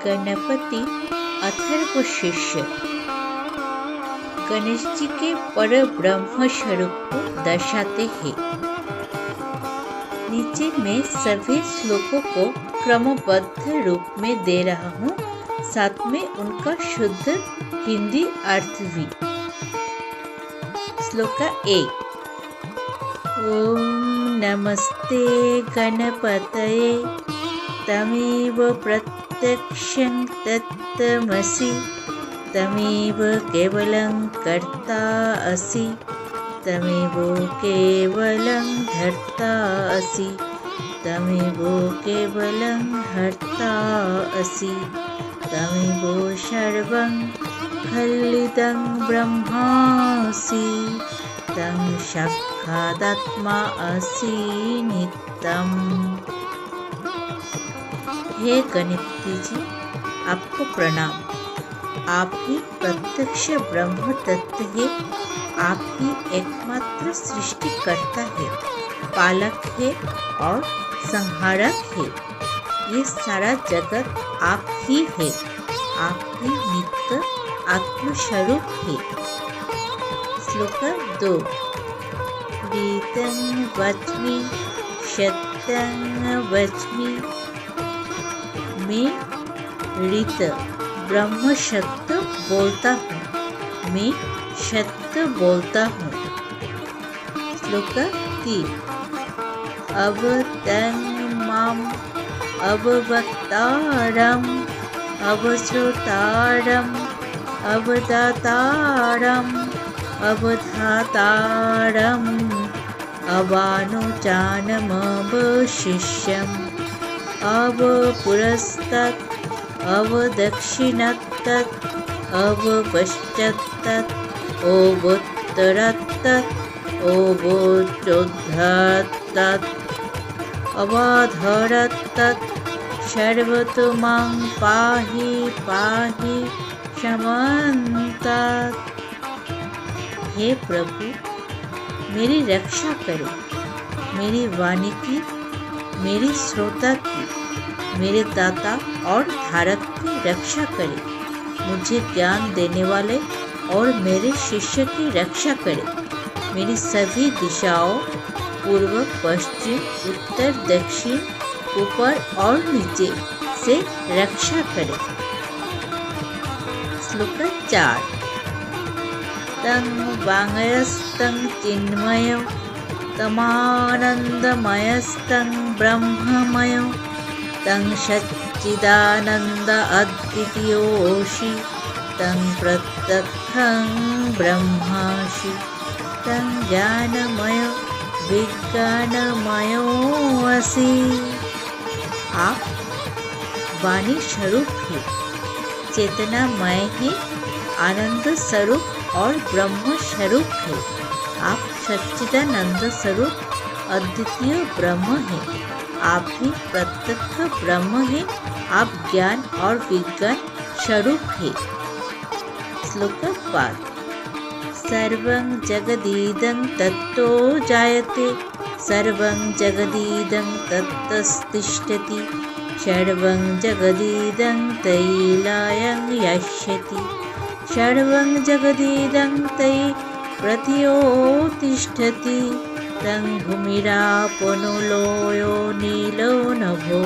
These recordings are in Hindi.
गणपति अथर्व शिष्य गणेश जी के पर ब्रह्म स्वरूप को दर्शाते हैं। नीचे मैं सभी श्लोकों को क्रमबद्ध रूप में दे रहा हूँ, साथ में उनका शुद्ध हिंदी अर्थ भी। श्लोक 1। ओम नमस्ते गणपतये तमेव प्रत्यक्षं तत्त्वमसि तमेव केवलं कर्ता असि तमेव केवलं धर्ता असि तमेव केवलं हर्ता असि तमेव सर्वं खल्विदं ब्रह्मासि तं साक्षादात्मा असि नित्यम्। हे गणपति जी, आपको प्रणाम। आप ही प्रत्यक्ष ब्रह्म तत्व है। आप ही एकमात्र सृष्टिकर्ता है, पालक है और संहारक है। ये सारा जगत आप ही है। आप ही नित्य आत्मस्वरूप है। श्लोक 2। ऋतं वच्मि सत्यं वच्मि। मैं ऋत ब्रह्म सत्य बोलता हूँ, मैं सत्य बोलता हूँ। श्लोक 3। अवतं माम अववक्तारम् अवश्रोतारम् अवदातारम् अवधातारम् अवानुचानमवशिष्यम् अवपुरस्तात् अवदक्षिणात्तात् अवपश्चात्तात् अवोत्तरात्तात् अवोर्ध्वात्तात् अवाधरात्तात् सर्वतो मां पाहि पाहि क्षमन्तात्। हे प्रभु, मेरी रक्षा करो, मेरी वाणी की, मेरी श्रोता की, मेरे दाता और धारक की रक्षा करें। मुझे ज्ञान देने वाले और मेरे शिष्य की रक्षा करें। मेरी सभी दिशाओं पूर्व पश्चिम उत्तर दक्षिण ऊपर और नीचे से रक्षा करें। श्लोक 4। तं वाङ्मयस्तं चिन्मयो तमानन्दमयस्तं ब्रह्ममयो तं सच्चिदानन्द अद्वितीयोऽसि तं प्रत्यक्षं ब्रह्मासि तं ज्ञानमयो विज्ञानमयोऽसि। आप वाणी स्वरूप है, चेतनामय है, आनंद स्वरूप और ब्रह्म स्वरूप है। आप सच्चिदानंद स्वरूप अद्वितीय ब्रह्म है। आप ही प्रत्यक्ष ब्रह्म है। आप ज्ञान और विज्ञान स्वरूप है। श्लोक 5। सर्वं जगदिदं तत्तो जायते सर्वं जगदिदं तत्तस्तिष्ठति सर्वं जगदिदं तैलायं यास्यति सर्वं जगदिदं तै प्रतियोतिष्ठति तं भूमिरापनो लोयो नीलो नभो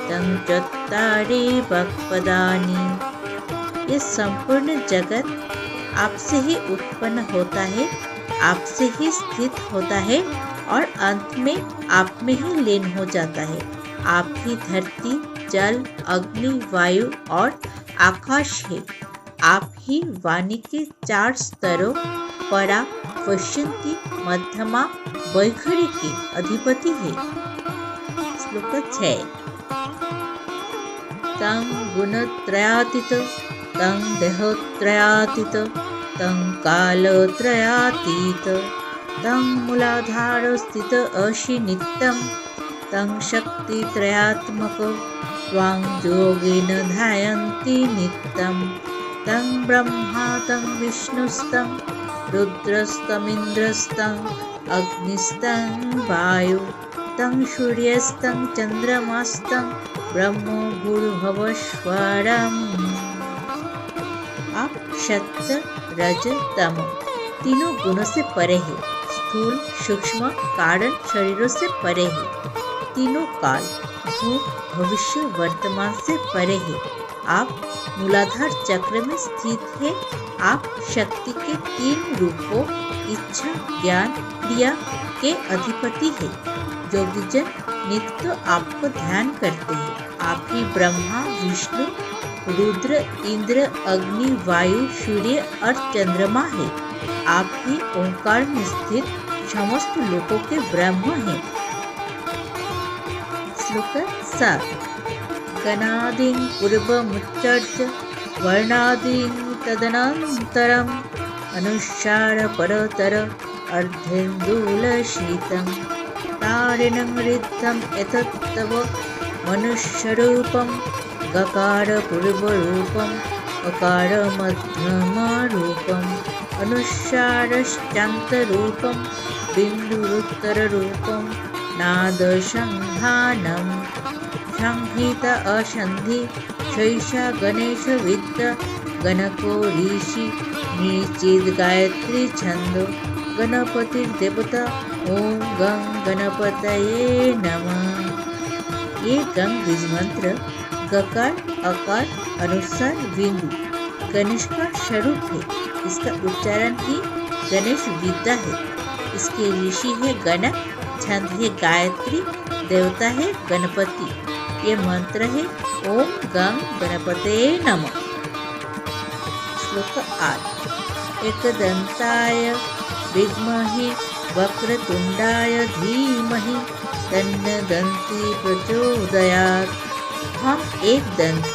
तं चत्वारि वाक्पदानि। ये संपूर्ण जगत आपसे ही उत्पन्न होता है, आपसे ही स्थित होता है और अंत में आप में ही लीन हो जाता है। आप ही धरती, जल, अग्नि, वायु और आकाश है। आप ही वाणी के 4 स्तरों परा, पश्यन्ति, मध्यमा, वैखरी के अधिपति है। श्लोक 6। तं गुणत्रयातीत तं देहोत्रयातीत तं कालत्रयातीत तं मूलाधारस्थित असि नित्यं तं शक्तित्रयात्मक त्वां योगिन ध्यायन्ति नित्यं तं ब्रह्मा तं विष्णुस्तं रुद्रस्तमिन्द्रस्तं अग्निस्तं वायु तं सूर्यस्तं चंद्रमास्तं ब्रह्मो भूर्भुवस्वरम्। आप सत्य रज तम तीनों गुणों से परे है, स्थूल सूक्ष्म कारण शरीरों से परे है, तीनों काल भूत भविष्य वर्तमान से परे है। आप मूलाधार चक्र में स्थित है। आप शक्ति के तीन रूपों इच्छा ज्ञान क्रिया के अधिपति है। योगीजन नित्य आपको ध्यान करते हैं। आप ही ब्रह्मा विष्णु रुद्र इंद्र अग्नि वायु सूर्य और चंद्रमा है। आप ही ओंकार में स्थित समस्त लोकों के ब्रह्म हैं। श्लोक 7। गणादिं पूर्वमुच्चार्य वर्णादिं तदनन्तरम् अनुस्सार परतर अर्धेन्दुलशीतं तारिणं रिद्धम् एतत् तव मनुष्यरूपं गकार पूर्वरूपम् अकार मध्यमरूपम् अनुस्सारश्चान्तरूपं बिन्दुरुत्तररूपं नादसंधानं संहित असंधि शैषा गणेश विद्या गणको ऋषि निचित गायत्री छंदो गणपतिर्देवता ओम गं गणपतये नमः। ये गंग बीज मंत्र गकार अकार अनुसार बिंदु गणेश का स्वरूप है। इसका उच्चारण ही गणेश विद्या है। इसके ऋषि है गणक, छंद है गायत्री, देवता है गणपति। ये मंत्र है ओम गं गणपते नमः। श्लोक 8। एकदंताय विद्महे वक्रतुंडाय धीमहि तन्न दंती प्रचोदयात्। हम एक दंत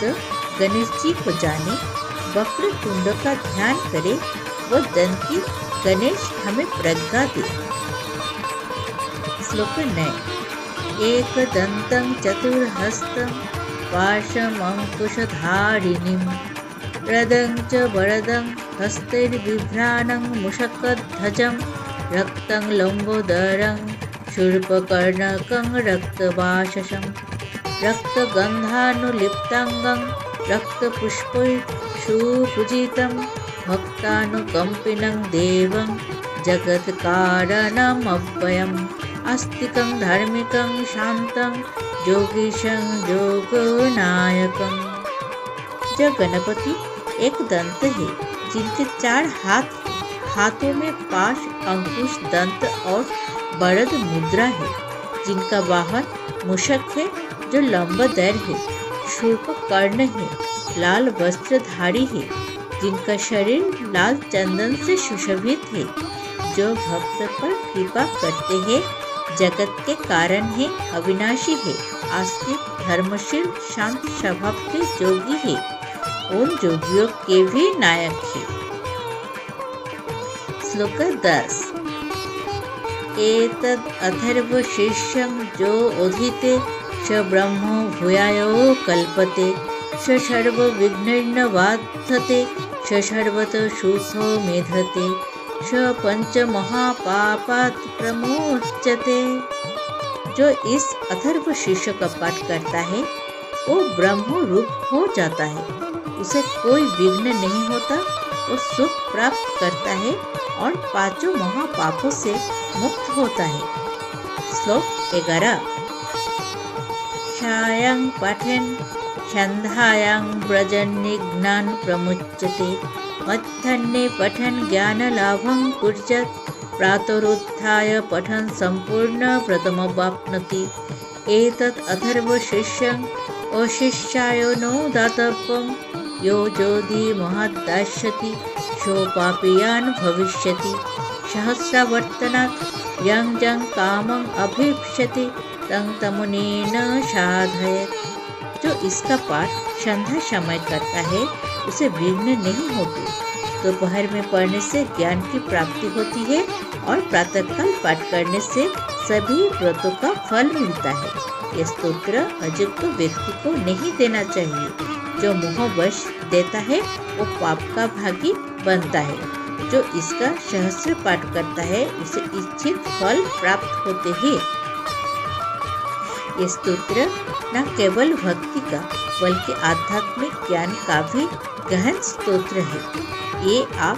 गणेश जी को जाने, वक्रतुंड का ध्यान करें, वो दंती गणेश हमें प्रज्ञा दे। श्लोक 9। एकदन्तं चतुर्हस्तं पाशमङ्कुशधारिणीं रदं च वरदं हस्तैर्बिभ्राणं मुषकध्वजं रक्तं लम्बोदरं शूर्पकर्णकं रक्तवाससं रक्तगन्धानुलिप्ताङ्गं रक्तपुष्पैः सुपूजितं भक्तानुकम्पिनं देवं जगत्कारणमव्ययम् आस्तिकं धार्मिकं शांतं योगीशं योगनायकं। जो गणपति एक दंत है जिनके 4 हाथ हैं। हाथों में पाश अंकुश दंत और बरद मुद्रा है। जिनका वाहन मूषक है जो लंबोदर है। शूर्प कर्ण है, लाल वस्त्रधारी है। जिनका शरीर लाल चंदन से सुशोभित है। जो भक्त पर कृपा करते हैं, जगत के कारण है, अविनाशी है, आस्तिक धर्मशील शांत स्वभाव के योगी है, उन योगियों के भी नायक है। श्लोक 10। एतद् अथर्व शीर्षं जो ओधिते स ब्रह्मो भूयायो कल्पते स सर्व विघ्नेन बाधते स सर्वतो सुखो मेधते स पंच महापापात् प्रमोच्यते। जो इस अथर्व शीर्ष का पाठ करता है वो ब्रह्म रूप हो जाता है। उसे कोई विघ्न नहीं होता। वो सुख प्राप्त करता है और 5 महापापों से मुक्त होता है। श्लोक 11। छायां पठन् छंदायां व्रजन् निघ्नान् प्रमुच्यते मध्याह्ने पठन् ज्ञानलाभं कुर्यात् प्रातरुत्थाय पठन् सम्पूर्ण व्रतमवाप्नोति। एतत् अथर्वशीर्षं अशिष्याय नो दातव्यं यो जोधि महद्दास्यति सोपापीयान् भविष्यति। सहस्रावर्तनात् यं जं कामं अभीप्स्यति तं तमुनेन साधयेत्। जो इसका पाठ संध्या समय करता है उसे विघ्न नहीं होते। दोपहर में पढ़ने से ज्ञान की प्राप्ति होती है और प्रातःकाल पाठ करने से सभी व्रतों का फल मिलता है। यह स्तोत्र अयुक्त व्यक्ति को नहीं देना चाहिए। जो मोहवश देता है वो पाप का भागी बनता है। जो इसका सहस्र पाठ करता है उसे इच्छित फल प्राप्त होते हैं। ये स्तोत्र न केवल भक्ति का बल्कि आध्यात्मिक ज्ञान का भी गहन स्तोत्र है। ये आप